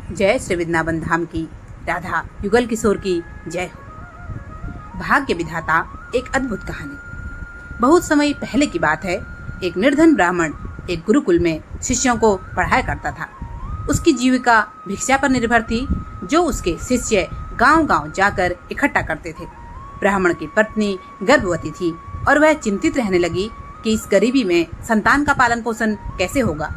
जय श्री वृंदावन धाम की राधा युगल किशोर की जय हो। भाग्य विधाता एक अद्भुत कहानी। बहुत समय पहले की बात है। एक निर्धन ब्राह्मण एक गुरुकुल में शिष्यों को पढ़ाया करता था। उसकी जीविका भिक्षा पर निर्भर थी, जो उसके शिष्य गांव-गांव जाकर इकट्ठा करते थे। ब्राह्मण की पत्नी गर्भवती थी और वह चिंतित रहने लगी कि इस गरीबी में संतान का पालन पोषण कैसे होगा।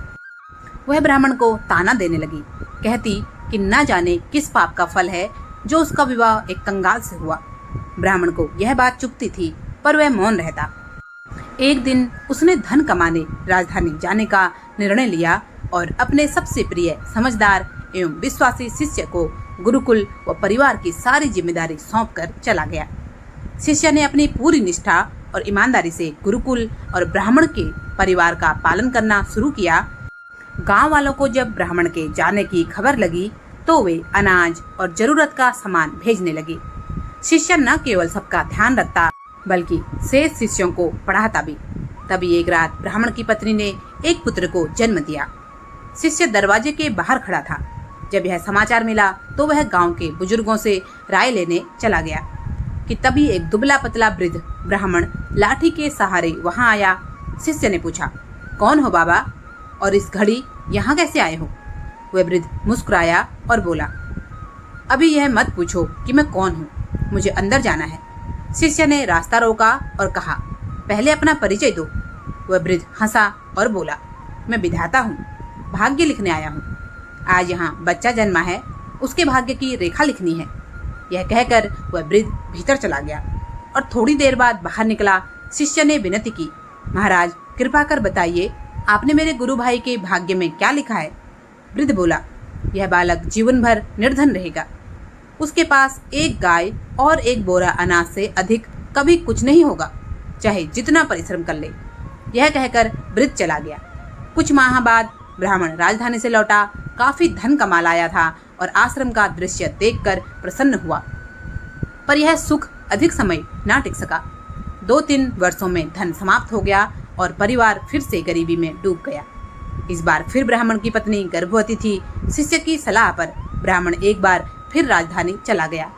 वह ब्राह्मण को ताना देने लगी, कहती कि न जाने किस पाप का फल है जो उसका विवाह एक कंगाल से हुआ। ब्राह्मण को यह बात चुभती थी, पर वह मौन रहता। एक दिन उसने धन कमाने राजधानी जाने का निर्णय लिया और अपने सबसे प्रिय, समझदार एवं विश्वासी शिष्य को गुरुकुल व परिवार की सारी जिम्मेदारी सौंपकर चला गया। शिष्य ने अपनी पूरी निष्ठा और ईमानदारी से गुरुकुल और ब्राह्मण के परिवार का पालन करना शुरू किया। गांव वालों को जब ब्राह्मण के जाने की खबर लगी तो वे अनाज और जरूरत का सामान भेजने लगे। शिष्य न केवल सबका ध्यान रखता बल्कि शेष शिष्यों को पढ़ाता भी। तभी एक रात ब्राह्मण की पत्नी ने एक पुत्र को जन्म दिया। शिष्य दरवाजे के बाहर खड़ा था। जब यह समाचार मिला तो वह गांव के बुजुर्गों से राय लेने चला गया कि तभी एक दुबला पतला वृद्ध ब्राह्मण लाठी के सहारे वहां आया। शिष्य ने पूछा, कौन हो बाबा, और इस घड़ी यहाँ कैसे आए हो? वह वृद्ध मुस्कुराया और बोला, अभी यह मत पूछो कि मैं कौन हूँ, मुझे अंदर जाना है। शिष्य ने रास्ता रोका और कहा, पहले अपना परिचय दो। वह वृद्ध हंसा और बोला, मैं विधाता हूँ, भाग्य लिखने आया हूँ। आज यहाँ बच्चा जन्मा है, उसके भाग्य की रेखा लिखनी है। यह कहकर वह वृद्ध भीतर चला गया और थोड़ी देर बाद बाहर निकला। शिष्य ने विनती की, महाराज कृपा कर बताइए, आपने मेरे गुरु भाई के भाग्य में क्या लिखा है? वृद्ध बोला, यह बालक जीवन भर निर्धन रहेगा। उसके पास एक गाय और एक बोरा अनाज से अधिक कभी कुछ नहीं होगा, चाहे जितना परिश्रम कर ले। यह कहकर वृद्ध चला गया। कुछ माह बाद ब्राह्मण राजधानी से लौटा। काफी धन कमा लाया था और आश्रम का दृश्य देखकर प्रसन्न हुआ, पर यह सुख अधिक समय ना टिक सका। 2-3 वर्षों में धन समाप्त हो गया और परिवार फिर से गरीबी में डूब गया। इस बार फिर ब्राह्मण की पत्नी गर्भवती थी। शिष्य की सलाह पर ब्राह्मण एक बार फिर राजधानी चला गया।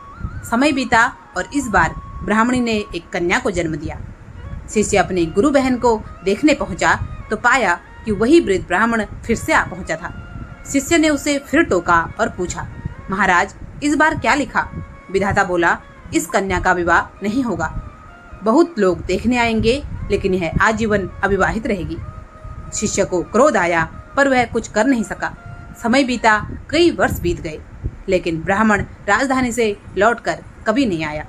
समय बीता और इस बार ब्राह्मणी ने एक कन्या को जन्म दिया। शिष्य अपनी गुरु बहन को देखने पहुंचा तो पाया कि वही वृद्ध ब्राह्मण फिर से आ पहुंचा था। शिष्य ने उसे फिर टोका और पूछा, महाराज इस बार क्या लिखा? विधाता बोला, इस कन्या का विवाह नहीं होगा। बहुत लोग देखने आएंगे, लेकिन यह आजीवन अविवाहित रहेगी। शिष्य को क्रोध आया, पर वह कुछ कर नहीं सका। समय बीता, कई वर्ष बीत गए, लेकिन ब्राह्मण राजधानी से लौटकर कभी नहीं आया।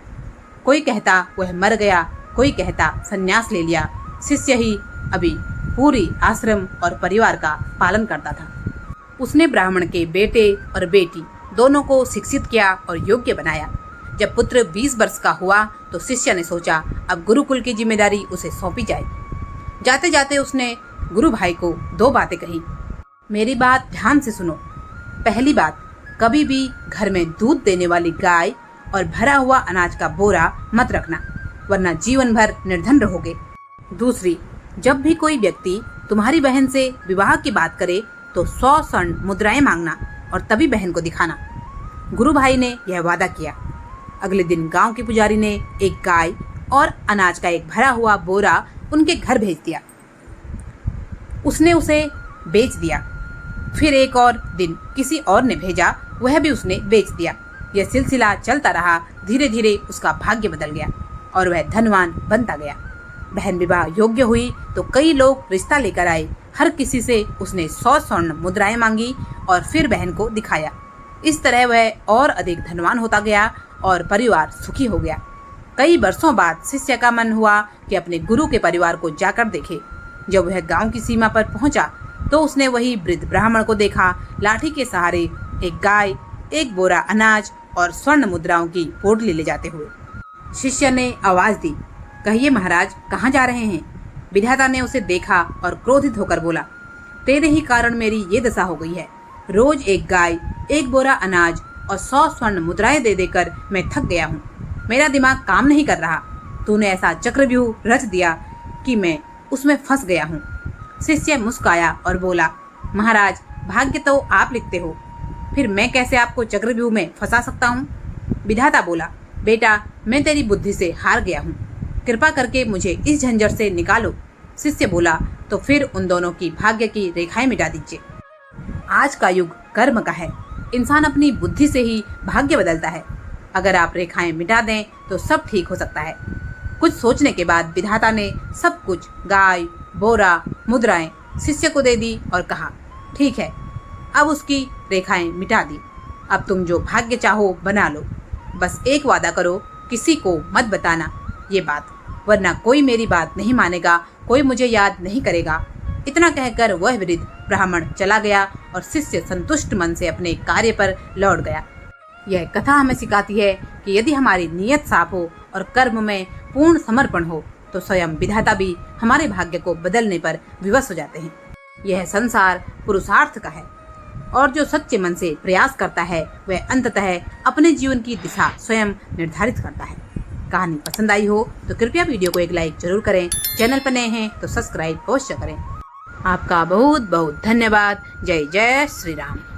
कोई कहता वह मर गया, कोई कहता संन्यास ले लिया। शिष्य ही अभी पूरी आश्रम और परिवार का पालन करता था। उसने ब्राह्मण के बेटे और बेटी दोनों को शिक्षित किया और योग्य बनाया। जब पुत्र 20 वर्ष का हुआ तो शिष्य ने सोचा, अब गुरुकुल की जिम्मेदारी उसे सौंपी जाए। जाते जाते उसने गुरु भाई को 2 बातें कही। मेरी बात ध्यान से सुनो। पहली बात, कभी भी घर में दूध देने वाली गाय और भरा हुआ अनाज का बोरा मत रखना, वरना जीवन भर निर्धन रहोगे। दूसरी, जब भी कोई व्यक्ति तुम्हारी बहन से विवाह की बात करे तो 100 स्वर्ण मुद्राएं मांगना और तभी बहन को दिखाना। गुरु भाई ने यह वादा किया। अगले दिन गांव के पुजारी ने एक गाय और अनाज का एक भरा हुआ बोरा उनके घर भेज दिया। उसने उसे बेच दिया। फिर एक और दिन किसी और ने भेजा, वह भी उसने बेच दिया। यह सिलसिला चलता रहा। धीरे धीरे उसका भाग्य बदल गया और वह धनवान बनता गया। बहन विवाह योग्य हुई तो कई लोग रिश्ता लेकर आए। हर किसी से उसने 100 स्वर्ण मुद्राएं मांगी और फिर बहन को दिखाया। इस तरह वह और अधिक धनवान होता गया और परिवार सुखी हो गया। कई वर्षों बाद शिष्य का मन हुआ कि अपने गुरु के परिवार को जाकर देखे। जब वह गांव की सीमा पर पहुंचा तो उसने वही वृद्ध ब्राह्मण को देखा, लाठी के सहारे एक गाय, एक बोरा अनाज और स्वर्ण मुद्राओं की पोटली ले जाते हुए। शिष्य ने आवाज दी, कहिए महाराज, कहाँ जा रहे हैं? विधाता ने उसे देखा और क्रोधित होकर बोला, तेरे ही कारण मेरी ये दशा हो गई है। रोज एक गाय, एक बोरा अनाज और 100 स्वर्ण मुद्राएं दे देकर मैं थक गया हूँ। मेरा दिमाग काम नहीं कर रहा। तूने ऐसा चक्रव्यूह रच दिया कि मैं उसमें फंस गया हूँ। शिष्य मुस्कुराया और बोला, महाराज भाग्य तो आप लिखते हो, फिर मैं कैसे आपको चक्रव्यूह में फंसा सकता हूँ? विधाता बोला, बेटा मैं तेरी बुद्धि से हार गया हूँ, कृपा करके मुझे इस झंझट से निकालो। शिष्य बोला, तो फिर उन दोनों की भाग्य की रेखाएं मिटा दीजिए। आज का युग कर्म का है, इंसान अपनी बुद्धि से ही भाग्य बदलता है। अगर आप रेखाएं मिटा दें तो सब ठीक हो सकता है। कुछ सोचने के बाद विधाता ने सब कुछ, गाय, बोरा, मुद्राएं शिष्य को दे दी और कहा, ठीक है, अब उसकी रेखाएं मिटा दी। अब तुम जो भाग्य चाहो बना लो, बस एक वादा करो, किसी को मत बताना ये बात, वरना कोई मेरी बात नहीं मानेगा, कोई मुझे याद नहीं करेगा। इतना कहकर वह वृद्ध ब्राह्मण चला गया और शिष्य संतुष्ट मन से अपने कार्य पर लौट गया। यह कथा हमें सिखाती है कि यदि हमारी नीयत साफ हो और कर्म में पूर्ण समर्पण हो तो स्वयं विधाता भी हमारे भाग्य को बदलने पर विवश हो जाते हैं। यह संसार पुरुषार्थ का है और जो सच्चे मन से प्रयास करता है वह अंततः अपने जीवन की दिशा स्वयं निर्धारित करता है। कहानी पसंद आई हो तो कृपया वीडियो को एक लाइक जरूर करें। चैनल पर नए हैं तो सब्सक्राइब अवश्य करें। आपका बहुत बहुत धन्यवाद। जय जय श्री राम।